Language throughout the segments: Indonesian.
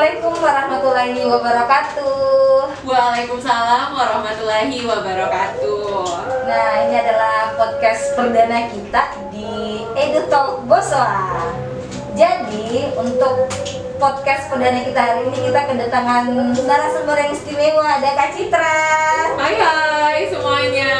Assalamualaikum warahmatullahi wabarakatuh. Waalaikumsalam warahmatullahi wabarakatuh. Nah, ini adalah podcast perdana kita di EduTalk Bosowa. Jadi, untuk podcast perdana kita hari ini kita kedatangan narasumber yang istimewa, ada Kak Citra. Hai semuanya.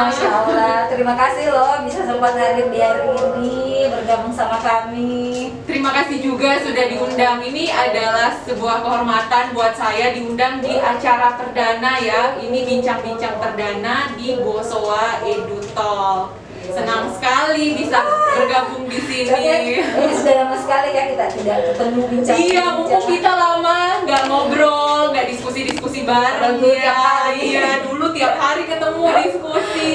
Masya Allah, terima kasih loh bisa sempat hadir di hari ini bergabung sama kami. Terima kasih juga sudah diundang. Ini adalah sebuah kehormatan buat saya diundang di acara perdana ya. Ini bincang-bincang perdana di Bosowa EduTalk. Senang sekali bisa bergabung di sini. Ini sudah lama sekali ya kita tidak ketemu bincang. Iya, mumpung kita lama nggak ngobrol, nggak diskusi-diskusi bareng Dulu ya. tiap hari. Iya, dulu tiap hari ketemu diskusi.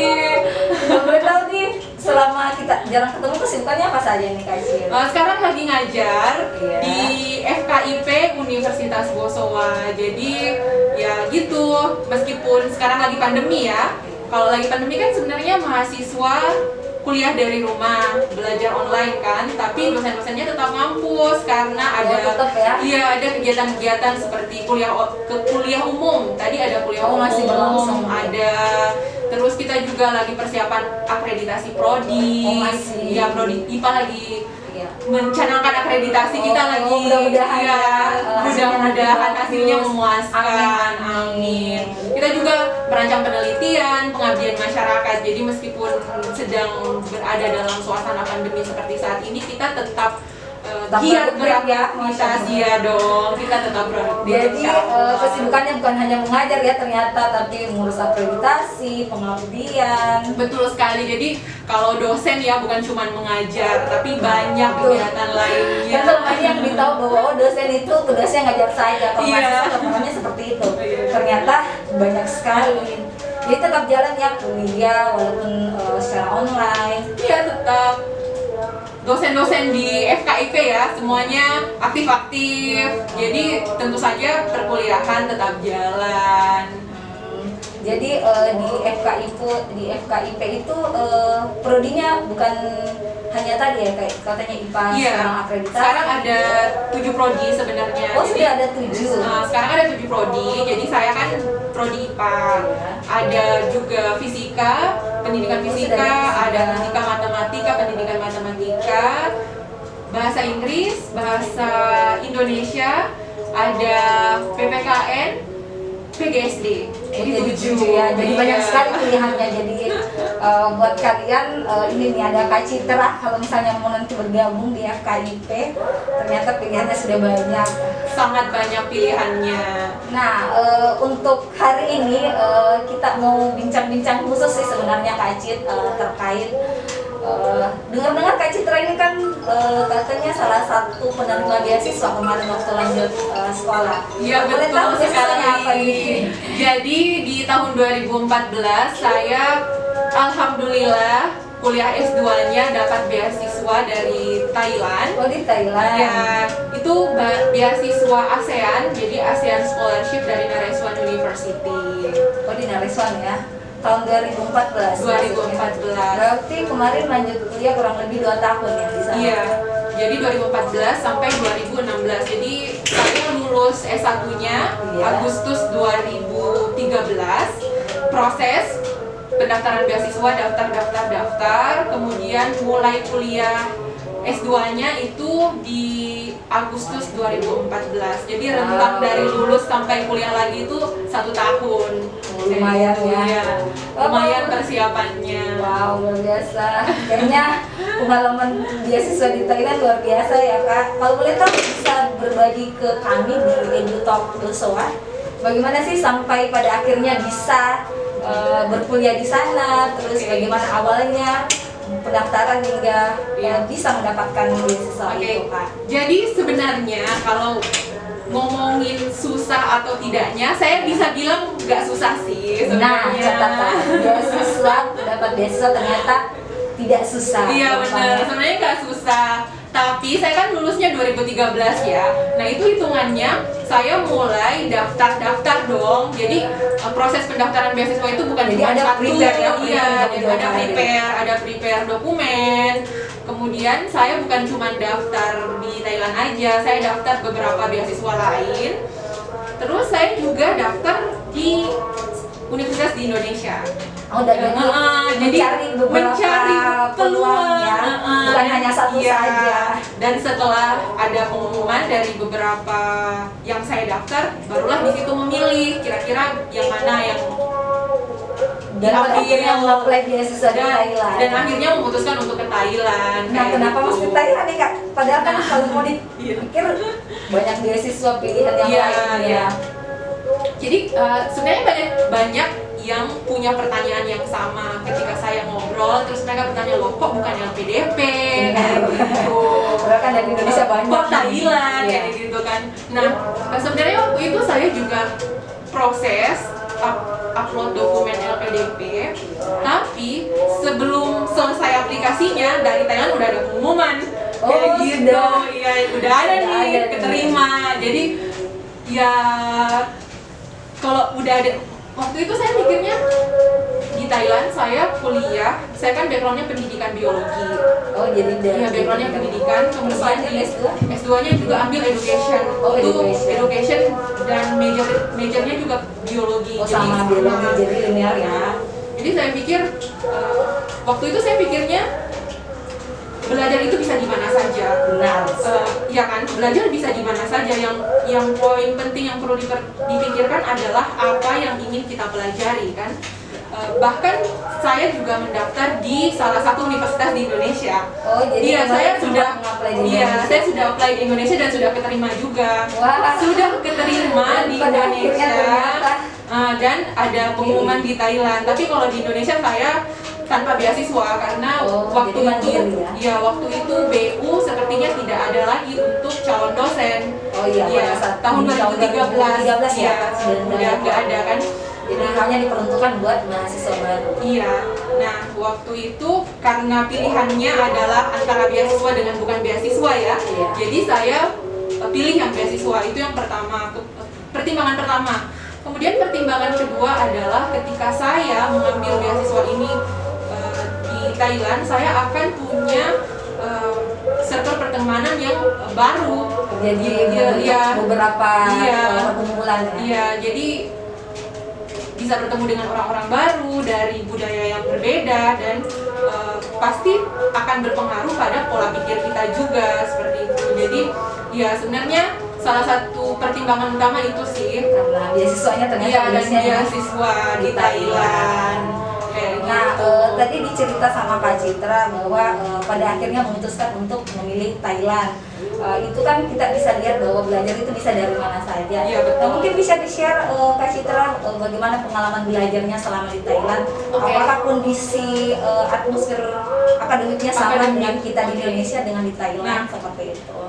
Boleh tahu nih, selama kita jarang ketemu kesibukannya apa saja nih Kak Citra? Sekarang lagi ngajar Iya. di FKIP Universitas Bosowa. Jadi ya gitu, meskipun sekarang lagi pandemi ya. Kalau lagi pandemi kan sebenarnya mahasiswa kuliah dari rumah, belajar online kan, tapi dosen-dosennya tetap ngampus karena ada tetap ya? Iya, ada kegiatan-kegiatan seperti kuliah umum. Tadi ada kuliah umum, masih berlangsung. ada. Terus kita juga lagi persiapan akreditasi prodi. Masih. Ya, prodi IPA lagi Iya. mencanangkan akreditasi kita lagi. Mudah-mudahan ya, mudah-mudahan hasilnya bagus. memuaskan. Amin. Amin. Kita juga merancang penelitian, pengabdian masyarakat. Jadi meskipun sedang berada dalam suasana pandemi seperti saat ini, kita tetap giat beraktivitas ya dong. Kita tetap produktif. Jadi insyaallah. kesibukannya bukan hanya mengajar ya ternyata, tapi mengurus akreditasi, pengabdian. Betul sekali. Jadi kalau dosen ya bukan cuma mengajar, tapi banyak Betul. kegiatan lainnya. Kan selama ini yang ditahu bahwa dosen itu tugasnya ngajar saja, kalau Iya. mahasiswa ketemuannya seperti itu. Iya. Ternyata banyak sekali. Jadi tetap jalan ya kuliah walaupun secara online. Iya, tetap. Dosen-dosen di FKIP ya semuanya aktif-aktif. Jadi tentu saja perkuliahan tetap jalan. Jadi di FKIP itu prodinya bukan hanya tadi ya kayak katanya IPA Iya. sekarang akreditasi. Sekarang ada 7 prodi sebenarnya. Oh, Jadi, sudah ada 7. sekarang ada 7 prodi. Jadi saya kan prodi IPA. Ada juga fisika, pendidikan fisika, sudah ada fisika. ada fisika matematika, pendidikan matematika, bahasa Inggris, bahasa Indonesia, ada PPKN, PGSD. Jadi 7 ya. Jadi banyak Iya. sekali pilihannya. Jadi buat kalian ini nih ada Kak Citra kalau misalnya mau nanti bergabung di FKIP, ternyata pilihannya sudah banyak. Sangat banyak pilihannya. Nah, untuk hari ini kita mau bincang-bincang khusus sih sebenarnya Kak Cit terkait dengar-dengar Kak Citra ini kan katanya salah satu penerima beasiswa kemarin waktu lanjut sekolah. Iya, Boleh tahu betul beasiswanya apa sekali. ini? Jadi di tahun 2014 saya alhamdulillah kuliah S2-nya dapat beasiswa dari Thailand. Oh, di Thailand. Ya, itu beasiswa ASEAN, jadi ASEAN Scholarship dari Naresuan University. Oh, di Naresuan ya. Tahun 2014. 2014. Berarti kemarin lanjut kuliah kurang lebih 2 tahun ya di sana. Iya, jadi 2014 sampai 2016. Jadi saya lulus S1-nya Iya. Agustus 2013. Proses pendaftaran beasiswa, daftar, kemudian mulai kuliah S2-nya itu di Agustus 2014. Jadi rentang dari lulus sampai kuliah lagi itu 1 tahun. Lumayan ya. Iya, lumayan persiapannya. Wow, luar biasa. Kayaknya pengalaman beasiswa di Thailand luar biasa ya Kak. Kalau boleh tahu bisa berbagi ke kami di EduTalk Bosowa, bagaimana sih sampai pada akhirnya bisa berkuliah di sana, terus bagaimana awalnya pendaftaran hingga bisa mendapatkan beasiswa itu Kak. Jadi sebenarnya kalau ngomongin susah atau tidaknya, saya bisa bilang nggak susah sih Nah, sebenarnya. catatan dapat beasiswa ternyata tidak susah. Iya benar, sebenarnya nggak susah. Tapi saya kan lulusnya 2013 ya. Nah itu hitungannya saya mulai daftar dong. Jadi proses pendaftaran beasiswa itu bukan Jadi cuma ada satu, prepare ya, iya, prepare ada prepare dokumen. Kemudian saya bukan cuma daftar di Thailand aja, saya daftar beberapa beasiswa lain. Terus saya juga daftar di universitas di Indonesia. Oh, jadi mencari beberapa peluang ya, bukan hanya satu saja. Dan setelah ada pengumuman dari beberapa yang saya daftar, barulah di situ memilih kira-kira yang mana yang dan akhirnya mengapply beasiswa di Thailand. Dan akhirnya memutuskan untuk ke Thailand. Nah, kenapa gitu. mesti Thailand nih Kak? Padahal kan kalau mau dipikir banyak beasiswa pilihan yang lain ya. Jadi sebenarnya banyak yang punya pertanyaan yang sama ketika saya ngobrol, terus mereka bertanya, loh kok bukan LPDP kayak gitu. Padahal kan dari Indonesia banyak. Kok Thailand kayak gitu kan. Nah sebenarnya waktu itu saya juga proses upload dokumen LPDP, tapi sebelum selesai aplikasinya dari Thailand udah ada pengumuman kayak gitu. Iya, udah ada nih keterima. Jadi ya kalau udah ada, waktu itu saya mikirnya di Thailand saya kuliah, saya kan backgroundnya pendidikan biologi. Oh jadi ya backgroundnya pendidikan, kemudian S2-nya juga ambil education. Oh, itu education dan majornya juga biologi. Oh sama biologi, jadi linear ya. Jadi saya pikir waktu itu saya pikirnya belajar itu bisa di mana saja. Benar. Ya kan, belajar bisa di mana saja. Yang poin penting yang perlu dipikirkan adalah apa yang ingin kita pelajari kan. Bahkan saya juga mendaftar di salah satu universitas di Indonesia. Oh, jadi saya sudah apply di Indonesia dan sudah keterima juga. Wah. Sudah keterima di Indonesia. Dan ada pengumuman di Thailand. Tapi kalau di Indonesia saya tanpa beasiswa karena waktu itu BU sepertinya tidak ada lagi untuk calon dosen. Oh iya, tahun 2013 ya, sudah nggak ada kan. Jadi hanya diperuntukkan buat mahasiswa baru. Iya. Nah, waktu itu karena pilihannya adalah antara beasiswa dengan bukan beasiswa ya. Iya. Jadi saya pilih yang beasiswa, itu yang pertama, pertimbangan pertama. Kemudian pertimbangan kedua adalah ketika saya mengambil beasiswa ini di Thailand, saya akan punya circle pertemanan yang baru. Jadi beberapa perkumpulan ya. Iya, jadi bisa bertemu dengan orang-orang baru dari budaya yang berbeda dan pasti akan berpengaruh pada pola pikir kita juga seperti itu. Jadi ya sebenarnya salah satu pertimbangan utama itu sih karena beasiswanya ternyata beasiswa di Thailand. Nah, tadi dicerita sama Kak Citra bahwa pada akhirnya memutuskan untuk memilih Thailand. Itu kan kita bisa lihat bahwa belajar itu bisa dari mana saja. Ya, betul. Nah, mungkin bisa di-share Kak Citra bagaimana pengalaman belajarnya selama di Thailand. Apakah kondisi atmosfer akademiknya sama dengan kita di Indonesia dengan di Thailand seperti itu?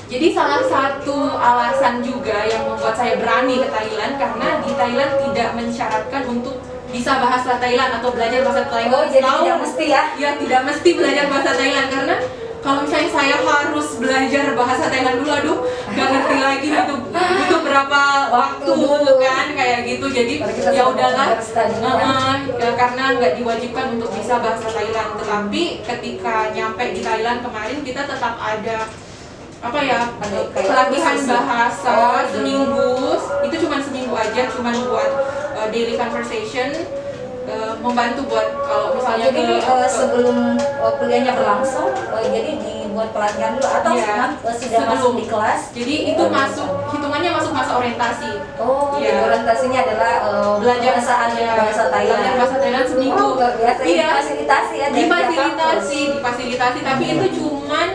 Jadi salah satu alasan juga yang membuat saya berani ke Thailand karena di Thailand tidak mensyaratkan untuk bisa bahasa Thailand atau belajar bahasa Thailand. Oh, jadi tidak mesti ya? Ya, tidak mesti belajar bahasa Thailand karena kalau misalnya saya harus belajar bahasa Thailand dulu, aduh, gak ngerti lagi butuh berapa waktu kan kayak gitu. Jadi ya udahlah, karena nggak diwajibkan untuk bisa bahasa Thailand. Tetapi ketika nyampe di Thailand kemarin kita tetap ada pelatihan bahasa seminggu. Itu cuma seminggu aja, cuma buat daily conversation, membantu buat kalau misalnya jadi sebelum kuliahnya berlangsung jadi dibuat pelatihan dulu atau sudah masuk di kelas. Jadi itu hitungannya masuk masa orientasi. Jadi orientasinya adalah belajar bahasa Thailand. Belajar bahasa Thailand seminggu. Luar biasa. Difasilitasi ya. Difasilitasi, tapi itu cuman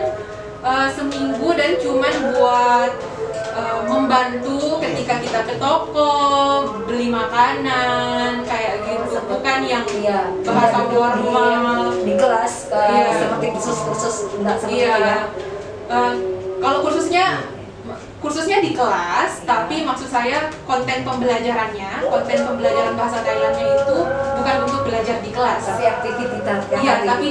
seminggu dan cuman buat membantu ketika kita ke toko beli makanan kayak gitu, bukan yang bahasa formal di kelas seperti kursus enggak seperti itu ya. Kalau kursusnya kursusnya di kelas, tapi maksud saya konten pembelajaran bahasa Thailandnya itu bukan untuk belajar di kelas. Tapi aktivitas Iya, tapi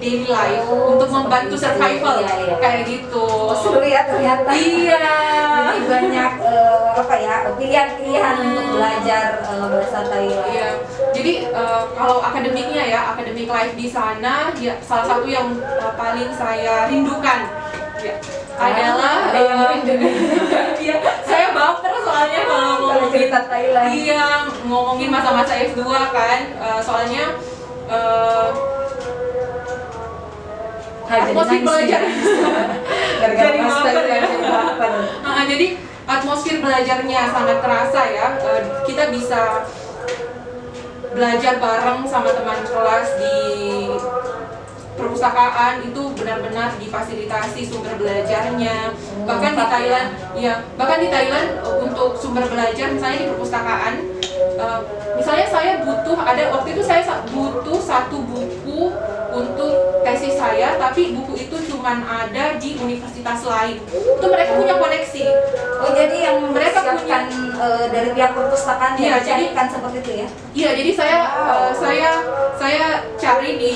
daily life untuk membantu survival kayak gitu. Oh, seru ya ternyata. Iya. Jadi banyak pilihan-pilihan untuk belajar bahasa Thailand. Iya. Jadi kalau akademiknya ya, akademik life di sana ya, salah satu yang paling saya rindukan ya adalah iya, saya baper soalnya kalau ngomongin cerita Thailand. Iya, ngomongin masa-masa S2 kan, soalnya atmosfer belajar Gara-gara master ya. Jadi atmosfer belajarnya sangat terasa ya. Kita bisa belajar bareng sama teman kelas di perpustakaan, itu benar-benar difasilitasi sumber belajarnya. Bahkan di Thailand untuk sumber belajar misalnya di perpustakaan, misalnya saya waktu itu saya butuh satu buku untuk tesis saya, tapi buku itu cuman ada di universitas lain. Itu mereka punya koneksi. Oh, jadi yang mereka punya dari pihak perpustakaan ya, dicarikan seperti itu ya? Iya, jadi saya cari di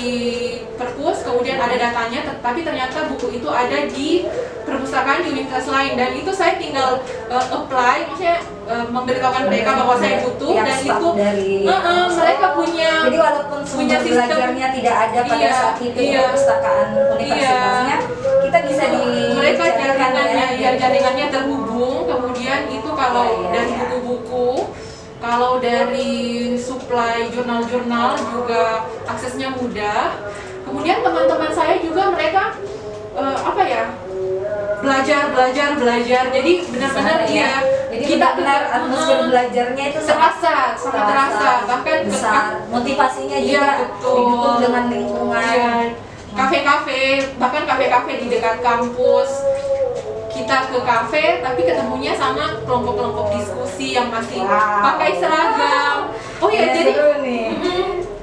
perpus, kemudian ada datanya, tapi ternyata buku itu ada di perpustakaan di universitas lain, dan itu saya tinggal apply, maksudnya memberitahukan mereka bahwa saya butuh, dan itu mereka punya. Jadi walaupun sumber belajarnya tidak ada pada saat itu di perpustakaan universitasnya, kita bisa mereka jaringannya terhubung, kemudian itu kalau dari buku-buku, kalau dari supply jurnal-jurnal juga aksesnya mudah. Kemudian teman-teman saya juga mereka belajar. Jadi benar-benar Jadi kita benar atmosfer belajarnya itu sangat terasa. Bahkan besar. Motivasinya juga didukung dengan lingkungan. Kafe-kafe, bahkan kafe-kafe di dekat kampus. Kita ke kafe, tapi ketemunya sama kelompok-kelompok diskusi yang masih pakai seragam. Oh iya,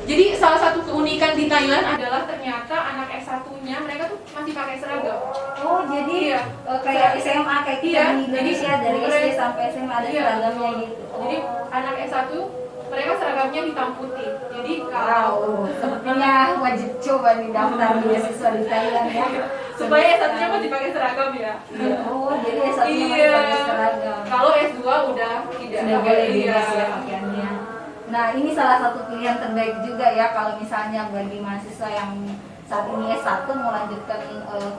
jadi salah satu keunikan di Thailand adalah ternyata anak S1-nya mereka tuh masih pakai seragam. Oh, jadi kayak SMA kayak kita di Indonesia dari SD sampai SMA ada seragamnya gitu. Jadi anak S1 mereka seragamnya hitam putih. Jadi kalau sepertinya wajib coba nih daftar beasiswa di Thailand ya. Supaya S1-nya masih pakai seragam ya. Oh, jadi S1-nya masih pakai seragam. Kalau S2 udah tidak boleh bebas ya pakaiannya. Nah, ini salah satu pilihan terbaik juga ya kalau misalnya bagi mahasiswa yang saat ini S1 mau lanjutkan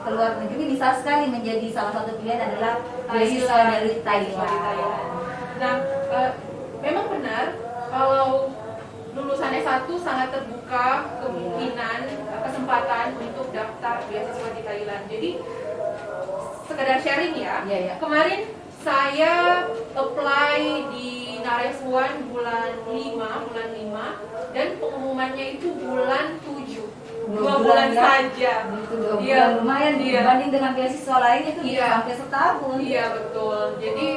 ke luar negeri, bisa sekali menjadi salah satu pilihan adalah beasiswa dari Thailand. Nah, memang benar kalau lulusan S1 sangat terbuka kemungkinan kesempatan untuk daftar beasiswa di Thailand. Jadi sekedar sharing ya. Kemarin saya apply di Naresuan bulan 5 dan pengumumannya itu bulan 7. 2 bulan saja. Itu 2 bulan lumayan dibanding dengan beasiswa lain itu sampai setahun. Iya, betul. Jadi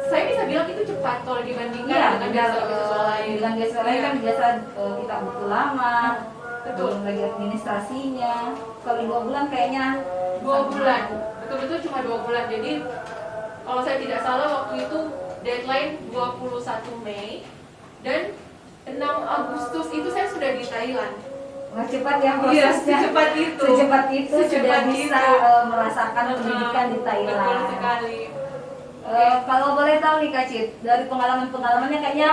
saya bisa bilang itu cepat kalau dibandingkan dengan beasiswa lain. Dengan beasiswa lain kan biasa kita butuh lama. Belum lagi administrasinya. Kalau 2 bulan kayaknya 2 bulan. Betul-betul cuma 2 bulan. Jadi kalau saya tidak salah waktu itu deadline 21 Mei dan 6 Agustus itu saya sudah di Thailand. Wah, cepat ya prosesnya. Secepat itu sudah bisa merasakan pendidikan di Thailand. Betul sekali. Kalau boleh tahu nih Kak Cid, dari pengalamannya kayaknya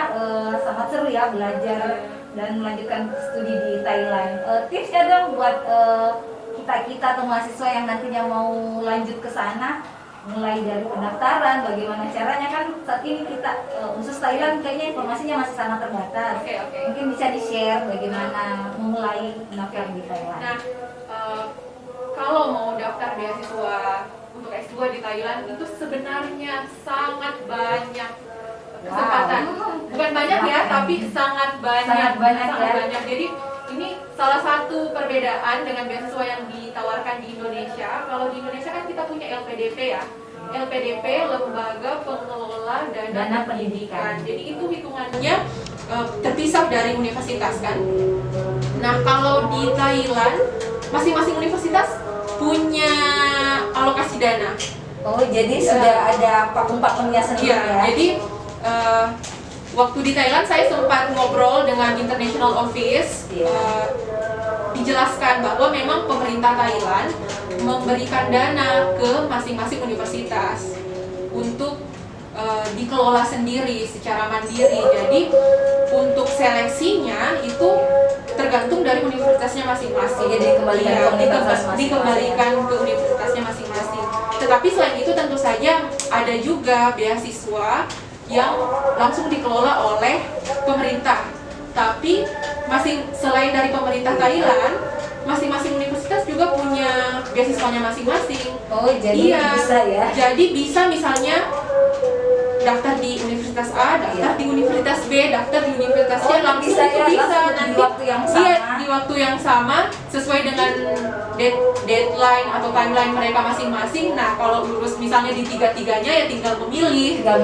sangat seru ya belajar dan melanjutkan studi di Thailand. Tipsnya dong buat kita atau mahasiswa yang nantinya mau lanjut ke sana, mulai dari pendaftaran, bagaimana caranya, kan saat ini kita khusus Thailand kayaknya informasinya masih sangat terbatas. Mungkin bisa di-share bagaimana memulai pendaftaran di Thailand. Nah, kalau mau daftar beasiswa untuk S2 di Thailand itu sebenarnya sangat banyak kesempatan. Bukan banyak ya, tapi sangat banyak. Jadi ini salah satu perbedaan dengan beasiswa yang ditawarkan di Indonesia. Kalau di Indonesia kan kita punya LPDP ya. LPDP, Lembaga Pengelola Dana Pendidikan. Jadi itu hitungannya terpisah dari universitas kan. Nah, kalau di Thailand masing-masing universitas punya alokasi dana. Oh, jadi sudah ada pakem-pakemnya sendiri Iya, ya? jadi waktu di Thailand saya sempat ngobrol dengan International Office. Dijelaskan bahwa memang pemerintah Thailand memberikan dana ke masing-masing universitas untuk dikelola sendiri secara mandiri. Jadi untuk seleksinya itu tergantung dari universitasnya masing-masing. Jadi dikembalikan ke universitasnya masing-masing. Tetapi selain itu tentu saja ada juga beasiswa yang langsung dikelola oleh pemerintah. Tapi selain dari pemerintah Thailand, masing-masing universitas juga punya beasiswanya masing-masing. Oh, jadi bisa ya? Jadi bisa misalnya daftar di universitas A, daftar di universitas B, daftar di universitas C, langsung bisa itu ya, bisa nanti di waktu yang sama. Iya, di waktu yang sama sesuai dengan deadline atau timeline mereka masing-masing. Nah, kalau lulus misalnya di tiga-tiganya ya tinggal memilih. Tinggal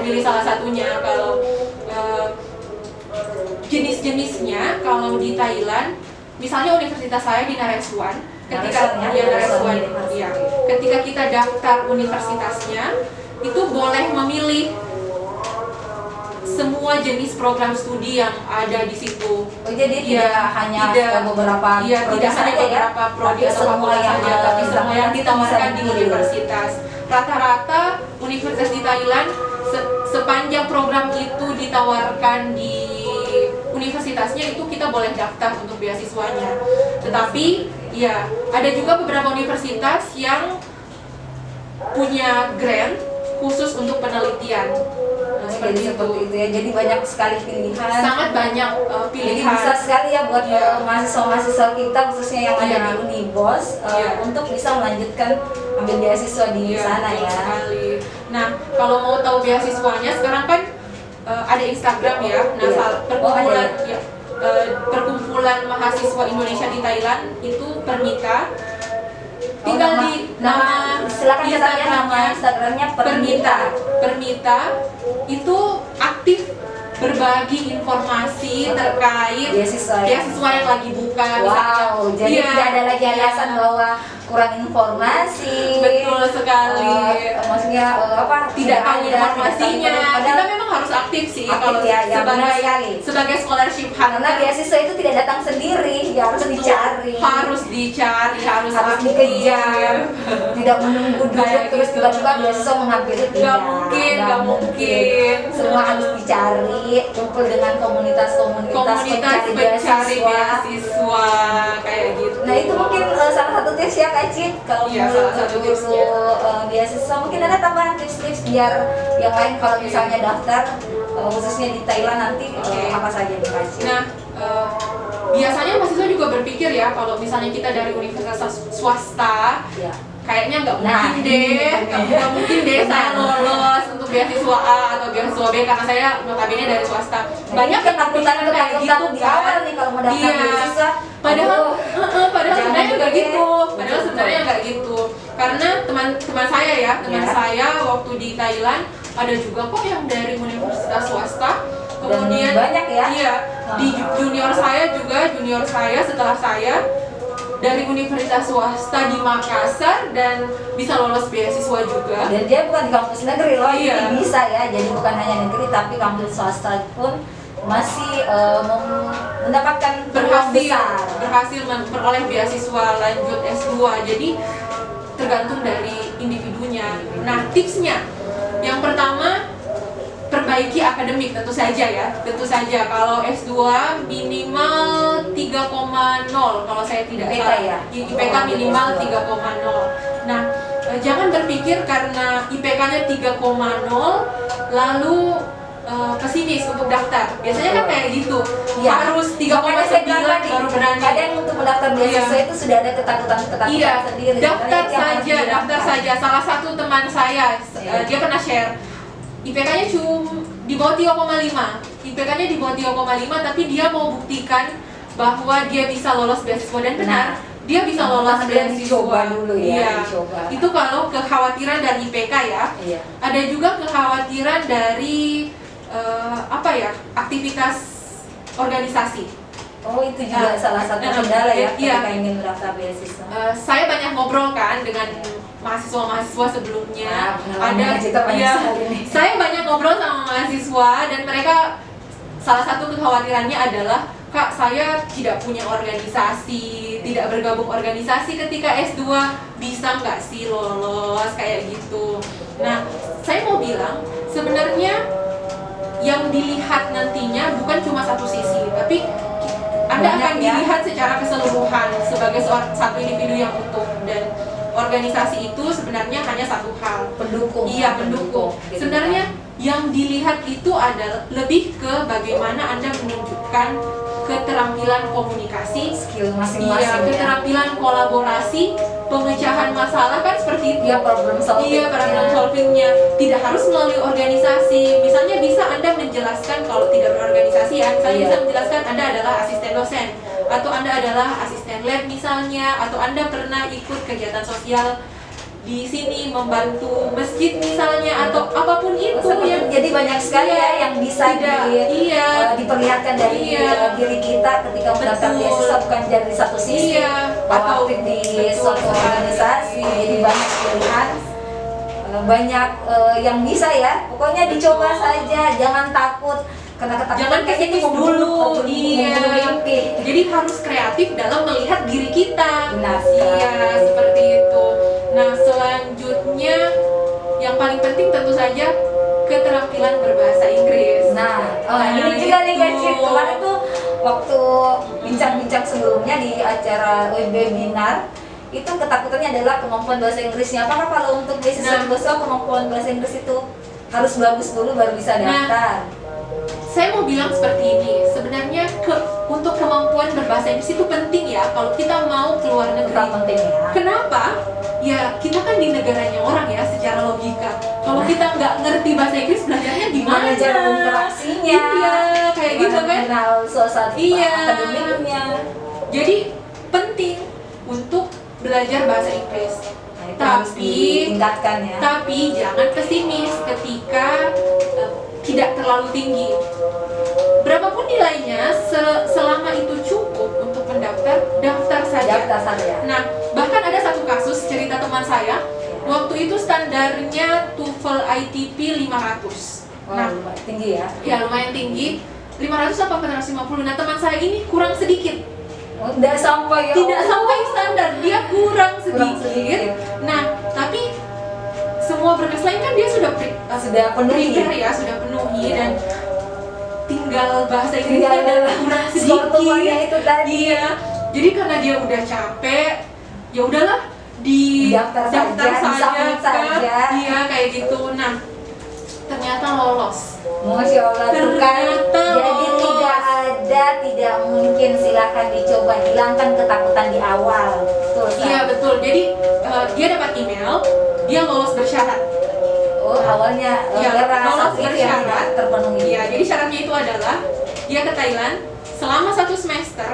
memilih salah satunya. Kalau jenis-jenisnya kalau di Thailand, misalnya universitas saya di Naresuan, ketika kita daftar universitasnya itu boleh memilih semua jenis program studi yang ada di situ. Oh, jadi tidak hanya beberapa prodi atau fakultas saja, tapi semua yang ditawarkan di universitas. Rata-rata universitas di Thailand sepanjang program itu ditawarkan di universitasnya itu kita boleh daftar untuk beasiswanya. Tetapi ya ada juga beberapa universitas yang punya grant khusus untuk penelitian. Seperti itu ya. Jadi banyak sekali pilihan. Sangat banyak pilihan. Jadi bisa sekali ya buat mahasiswa-mahasiswa kita khususnya yang ada di Unibos untuk bisa melanjutkan ambil beasiswa di sana ya. Sekali. Nah, kalau mau tahu beasiswanya sekarang kan ada Instagram ya. Nah, perkumpulan mahasiswa Indonesia di Thailand itu Permita. Tinggal silakan catatnya nama Instagramnya Permita itu aktif berbagi informasi terkait beasiswa yang lagi buka. Wow, jadi tidak ada lagi alasan bahwa kurang informasi. Betul sekali. Maksudnya tidak tahu informasinya. Kita memang harus aktif sih kalau sebagai scholarship hunter. Karena beasiswa itu tidak datang sendiri, ya harus dicari. Harus dikejar. Tidak menunggu duduk terus tiba-tiba beasiswa menghampiri. Gak mungkin. Semua harus dicari, kumpul dengan komunitas pencari beasiswa kayak gitu. Nah, itu mungkin salah satu tips ya Kak Cid, kalau salah satu tipsnya. Beasiswa mungkin ada tambahan tips-tips biar yang lain kalau misalnya daftar khususnya di Thailand nanti apa saja nih Kak Cid? Nah, biasanya mahasiswa juga berpikir ya kalau misalnya kita dari universitas swasta kayaknya nggak mungkin deh saya lolos untuk beasiswa A atau beasiswa B karena saya notabene dari swasta. Banyak ketakutan di awal nih kalau mau daftar beasiswa. Padahal sebenarnya nggak gitu. Karena teman saya waktu di Thailand ada juga kok yang dari universitas swasta. Kemudian banyak ya. Iya, di junior saya setelah saya dari universitas swasta di Makassar dan bisa lolos beasiswa juga. Dan dia bukan di kampus negeri loh, jadi bisa ya. Jadi bukan hanya negeri tapi kampus swasta pun masih mendapatkan berhasil memperoleh beasiswa lanjut S2. Jadi tergantung dari individunya. Nah, tipsnya yang pertama perbaiki akademik tentu saja kalau S2 minimal 3,0 kalau saya tidak salah. IPK minimal 3,0. Nah, jangan berpikir karena IPK-nya 3,0 lalu pesimis untuk daftar. Biasanya kan kayak gitu. Harus 3,9 baru berani. Kadang untuk mendaftar beasiswa itu sudah ada ketakutan sendiri. Daftar saja. Salah satu teman saya dia pernah share IPK-nya di bawah 3,5. IPK-nya di bawah 3,5 tapi dia mau buktikan bahwa dia bisa lolos beasiswa dan benar. Dia bisa lolos beasiswa dulu ya. Itu kalau kekhawatiran dari IPK ya. Ada juga kekhawatiran dari aktivitas organisasi. Oh, itu juga salah satu kendala ya iya. ketika ingin mendaftar beasiswa. Saya banyak ngobrol kan dengan mahasiswa Nah, sebelumnya. pengalaman kita banyak iya, sekali nih. saya banyak ngobrol sama mahasiswa dan mereka salah satu kekhawatirannya adalah, Kak, saya tidak punya organisasi, tidak bergabung organisasi ketika S2, bisa nggak sih lolos kayak gitu. Nah, saya mau bilang sebenarnya yang dilihat nantinya bukan cuma satu sisi, tapi Anda Banyak akan ya. dilihat secara keseluruhan sebagai satu individu yang utuh, dan organisasi itu sebenarnya hanya satu hal. Pendukung. Iya, pendukung. Gitu. Sebenarnya yang dilihat itu adalah lebih ke bagaimana Anda menunjukkan keterampilan komunikasi, skill iya, masing-masing ya. keterampilan kolaborasi, pemecahan masalah kan seperti itu. Iya, problem solving. Iya, problem solvingnya tidak harus melalui organisasi. Misalnya bisa Anda menjelaskan, kalau tidak berorganisasi ya, misalnya Iya. bisa menjelaskan Anda adalah asisten dosen, atau Anda adalah asisten lab misalnya, atau Anda pernah ikut kegiatan sosial di sini membantu masjid misalnya, atau apapun itu yang jadi banyak sekali ya yang bisa diperlihatkan dari Iya. diri kita ketika mendaftar Betul. beasiswa, bukan dari satu sisi. Iya, Atau atau aktif di betul suatu sekali. organisasi, jadi banyak pilihan, banyak yang bisa ya. Pokoknya dicoba Betul. saja, jangan takut. Karena ketakutan Jangan kayak pesimis membunuh dulu, iya. mimpi. Jadi harus kreatif dalam melihat diri kita. Benar Iya, sekali. seperti itu. Nah, selanjutnya yang paling penting tentu saja keterampilan berbahasa Inggris. Nah, Nah, ini juga nih guys, itu. kemarin tuh waktu bincang-bincang sebelumnya di acara webinar, itu ketakutannya adalah kemampuan bahasa Inggrisnya. Apakah kalau untuk beasiswa kemampuan bahasa Inggris itu harus bagus dulu baru bisa daftar? Saya mau bilang seperti ini, sebenarnya untuk kemampuan berbahasa Inggris itu penting ya kalau kita mau keluar negeri. Tetap penting ya. Kenapa? Ya kita kan di negaranya orang ya, secara logika. Kalau kita nggak ngerti bahasa Inggris, belajarnya gimana? Gimana cara berinteraksinya? Iya, kayak gitu kan? Kenal suasana Iya. akademiknya. Jadi penting untuk belajar bahasa Inggris. Nah, itu harus ditingkatkan ya. Tapi jangan pesimis ketika tidak terlalu tinggi. Berapapun nilainya, selama itu cukup untuk mendaftar, daftar saja. Daftar saja. Nah, bahkan ada satu kasus cerita teman saya. Waktu itu standarnya TOEFL ITP 500. Nah, Lumayan tinggi ya. ya lumayan tinggi. 500 apa 450. Nah, teman saya ini kurang sedikit. Tidak sampai ya. Tidak sampai standar, dia kurang Kurang sedikit. sedikit. Nah, tapi semua berkas lain kan dia sudah Sudah penuhi. prepare ya, sudah penuhi, dan tinggal bahasa Inggrisnya Tinggal adalah kurang sedikit. semuanya itu tadi. Iya. Jadi karena dia udah capek, ya udahlah di Daftar saja, disubmit kan. saja. Iya, kayak gitu. Nah, ternyata lolos. Masya Allah tuh kan. Ternyata Jadi tidak mungkin, silakan dicoba, hilangkan ketakutan di awal. Betul, Sa? Iya, betul. Jadi dia dapat email, dia lolos bersyarat. Oh, awalnya Iya, karena lolos satu itu yang bersyarat. tidak terpenuhi. Iya, jadi syaratnya itu adalah dia ke Thailand selama 1 semester,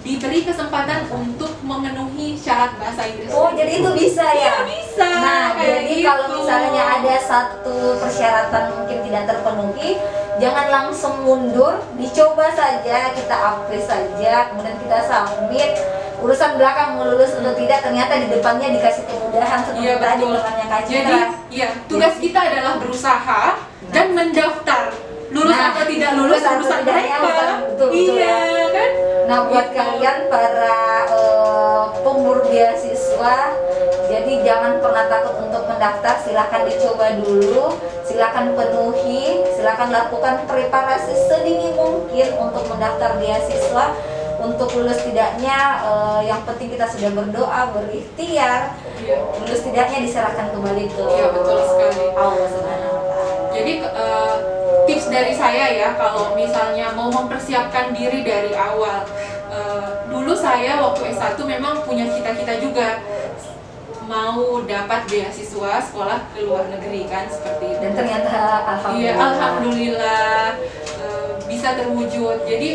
diberi kesempatan untuk memenuhi syarat bahasa Inggris. Oh, jadi itu bisa ya? Iya, bisa. Nah, Kayak jadi gitu. kalau misalnya ada satu persyaratan mungkin tidak terpenuhi, jangan langsung mundur, dicoba saja, kita upgrade saja, kemudian kita submit. Urusan belakang mau lulus atau tidak, ternyata di depannya dikasih kemudahan seperti Iya, tadi betul. temannya Kak Jadi, Citra. ya, tugas kita adalah berusaha dan mendaftar. Lulus Nah, atau tidak lulus atau urusan tidaknya mereka. betul Iya, ya. kan? Nah, buat Gitu. kalian para pemburu beasiswa, jadi jangan pernah takut untuk mendaftar. Silahkan dicoba dulu, silahkan penuhi, silahkan lakukan preparasi sedini mungkin untuk mendaftar beasiswa. Untuk lulus tidaknya, yang penting kita sudah berdoa, berikhtiar. Iya. Lulus tidaknya diserahkan kembali ke Iya, betul sekali. Allah Subhanahu wa Ta'ala. Jadi tips dari saya ya, kalau misalnya mau mempersiapkan diri dari awal, dulu saya waktu S1 memang punya cita-cita juga mau dapat beasiswa sekolah ke luar negeri kan, seperti itu. Dan ternyata Iya, alhamdulillah. alhamdulillah bisa terwujud. Jadi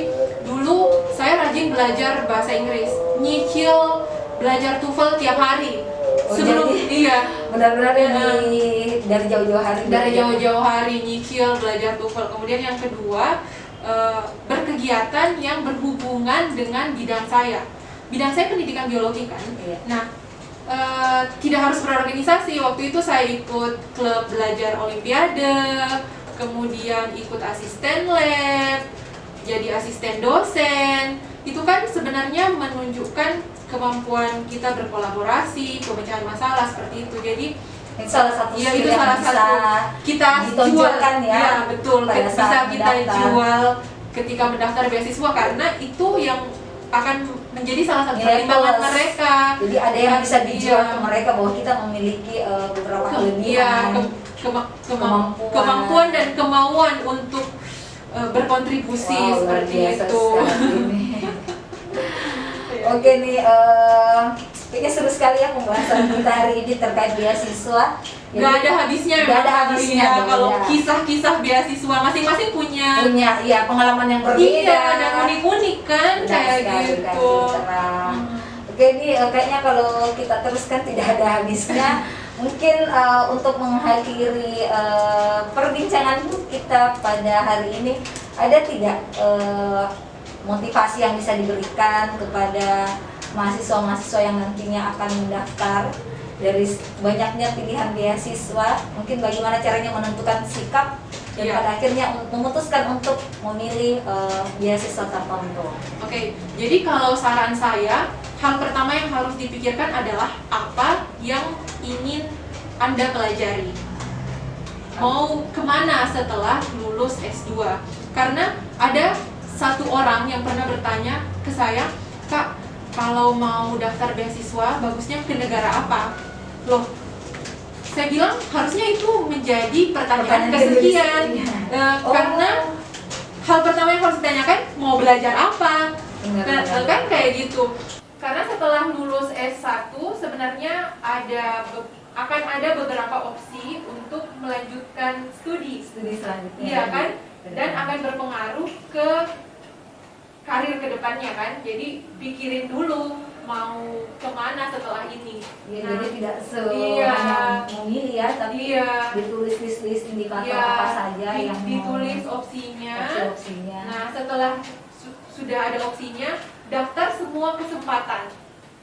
dulu saya rajin belajar bahasa Inggris, nyicil belajar TOEFL tiap hari. Oh, Sebelum jadi iya, benar-benar dari jauh-jauh hari. dari jauh-jauh hari nyicil belajar TOEFL. Kemudian yang kedua, berkegiatan yang berhubungan dengan bidang saya. Bidang saya pendidikan biologi kan. Iya. Nah, tidak harus berorganisasi. Waktu itu saya ikut klub belajar olimpiade, kemudian ikut asisten lab, jadi asisten dosen. Itu kan sebenarnya menunjukkan kemampuan kita berkolaborasi, pemecahan masalah seperti itu. Jadi Itu salah satu ya, skill itu yang salah bisa satu kita jual ditonjolkan ya, betul, pada bisa saat kita mendaftar. jual ketika mendaftar beasiswa, karena itu yang akan menjadi salah satu Nilai pertimbangan plus. mereka. Jadi ada yang bisa dijual Iya. ke mereka bahwa kita memiliki beberapa Iya, kelebihan, kemampuan dan kemauan untuk berkontribusi Wow, luar seperti biasa itu. sekali ini. Oke nih, kayaknya seru sekali ya pembahasan kita hari ini terkait beasiswa. Jadi, Gak ada habisnya. Nggak ada habisnya, Iya, beda. kalau kisah-kisah beasiswa masing-masing punya punya pengalaman yang berbeda. iya dan unik-unik kan. Benar Kayak sekali, gitu. kasih terang. Oke nih, kayaknya kalau kita teruskan tidak ada habisnya. Mungkin untuk mengakhiri perbincangan kita pada hari ini, ada tidak motivasi yang bisa diberikan kepada mahasiswa-mahasiswa yang nantinya akan mendaftar dari banyaknya pilihan beasiswa? Mungkin bagaimana caranya menentukan sikap dan Iya. pada akhirnya memutuskan untuk memilih beasiswa tertentu. Oke, jadi kalau saran saya, hal pertama yang harus dipikirkan adalah apa yang ingin Anda pelajari. Mau kemana setelah lulus S2? Karena ada satu orang yang pernah bertanya ke saya, Kak, kalau mau daftar beasiswa, bagusnya ke negara apa? Loh, saya bilang harusnya itu menjadi pertanyaan kesekian. Karena hal pertama yang harus ditanyakan, mau belajar apa? Benar-benar. Kan kayak gitu. Karena setelah lulus S1 sebenarnya akan ada beberapa opsi untuk melanjutkan studi. Studi selanjutnya. Iya kan? Dan akan berpengaruh ke karir kedepannya kan. Jadi pikirin dulu mau kemana setelah ini. Ya, Nah, jadi tidak iya. hanya memilih ya, tapi Iya. ditulis list indikator Iya, apa saja yang ditulis opsinya. opsinya. Nah, setelah sudah ada opsinya, daftar semua kesempatan.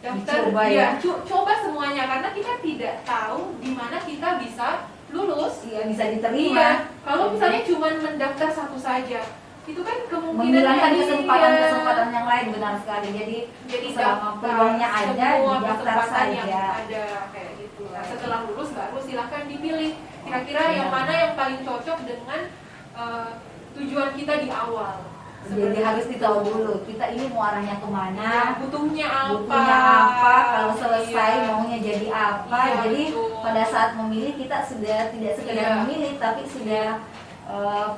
Dicoba ya, ya. coba semuanya karena kita tidak tahu di mana kita bisa lulus. Iya, bisa Iya, diterima. kalau misalnya cuma mendaftar satu saja, itu kan kemungkinan Menghilangkan kesempatan-kesempatan yang lain, benar sekali. Jadi selama daftar peluangnya ada, semua didaftar kesempatan yang saja. ada kayak gitu. Nah, setelah lulus baru silahkan dipilih kira-kira yang mana yang paling cocok dengan tujuan kita di awal. Jadi harus ditahu dulu kita ini mau arahnya kemana, Nah, butuhnya apa? butuhnya apa, kalau selesai Iya. maunya jadi apa. Iya, Jadi betul. pada saat memilih kita sudah tidak sekedar Iya. memilih, tapi sudah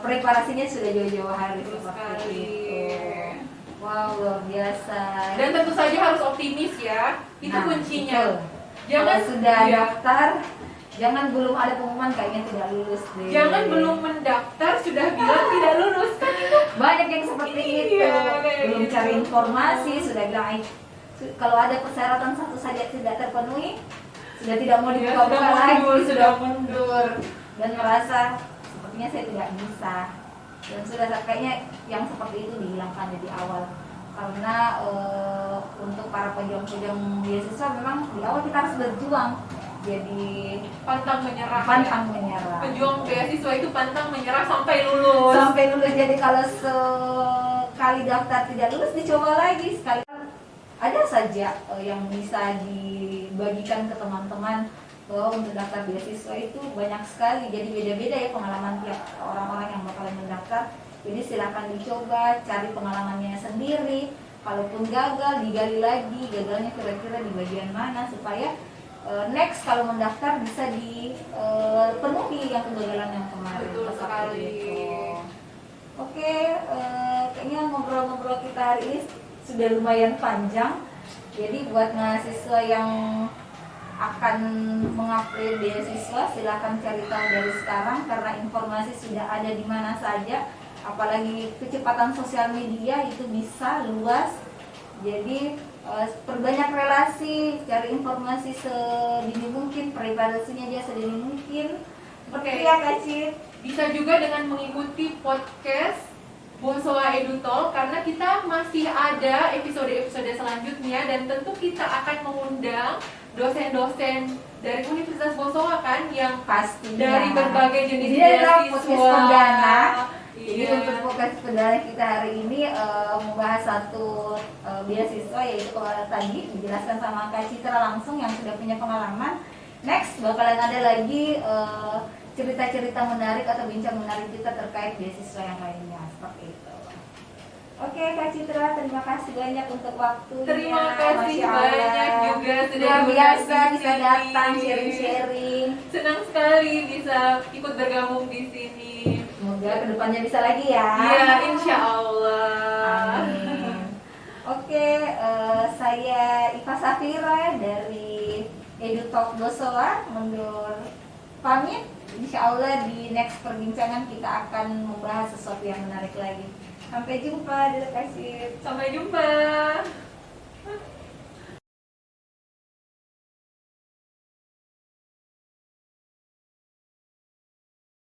preparasinya sudah jauh-jauh hari Betul seperti sekali. itu. Wow, luar biasa. Dan tentu saja harus optimis ya, itu Nah, kuncinya. betul. Jangan Kalau sudah iya. daftar, jangan belum ada pengumuman kayaknya tidak lulus deh. Jangan belum mendaftar sudah bilang tidak lulus kan itu. Banyak yang seperti itu, Iya, kayak belum gitu. cari informasi sudah bilang kalau ada persyaratan satu saja tidak terpenuhi, sudah tidak mau Iya, dibuka-buka sudah lagi, mundur, sudah sudah mundur dan merasa sepertinya saya tidak bisa. Dan sudah kayaknya yang seperti itu dihilangkan dari awal. Karena untuk para pejuang-pejuang beasiswa memang di awal kita harus berjuang. Jadi Pantang menyerah. pantang ya. menyerah. Pejuang beasiswa itu pantang menyerah sampai lulus. Sampai lulus. Jadi kalau sekali daftar tidak lulus dicoba lagi sekali. Ada saja yang bisa dibagikan ke teman-teman bahwa untuk daftar beasiswa itu banyak sekali. Jadi beda-beda ya pengalaman tiap orang-orang yang bakalan mendaftar. Jadi silakan dicoba, cari pengalamannya sendiri. Kalaupun gagal, digali lagi gagalnya kira-kira di bagian mana supaya next kalau mendaftar bisa dipenuhi yang kegagalan yang kemarin. Betul Seperti sekali. itu. Oke, kayaknya ngobrol-ngobrol kita hari ini sudah lumayan panjang. Jadi buat mahasiswa yang akan mengupload beasiswa silakan cari tahu dari sekarang karena informasi sudah ada di mana saja. Apalagi kecepatan sosial media itu bisa luas. Jadi perbanyak relasi, cari informasi sedini mungkin, preparasinya dia sedini mungkin. Seperti Oke. ya Kak Cid. Bisa juga dengan mengikuti podcast Bosowa EduTalk karena kita masih ada episode-episode selanjutnya dan tentu kita akan mengundang dosen-dosen dari Universitas Bosowa kan yang Pastinya. dari berbagai jenis Jadi adalah podcast beasiswa. perdana. Jadi Iya. untuk podcast perdana kita hari ini membahas satu beasiswa, yaitu kalau tadi dijelaskan sama Kak Citra langsung yang sudah punya pengalaman. Next bakalan ada lagi cerita-cerita menarik atau bincang menarik kita terkait beasiswa yang lainnya, seperti itu. Oke Kak Citra, terima kasih banyak untuk waktunya. Terima kasih Masya Allah. banyak juga sudah Luar biasa diundang di bisa sini. datang sharing-sharing. Senang sekali bisa ikut bergabung di sini. Semoga kedepannya bisa lagi ya. Iya, insya Allah. Amin. Oke, saya Iva Safira dari EduTalk Bosowa mundur pamit. Insya Allah di next perbincangan kita akan membahas sesuatu yang menarik lagi. Sampai jumpa, terima kasih. Sampai jumpa.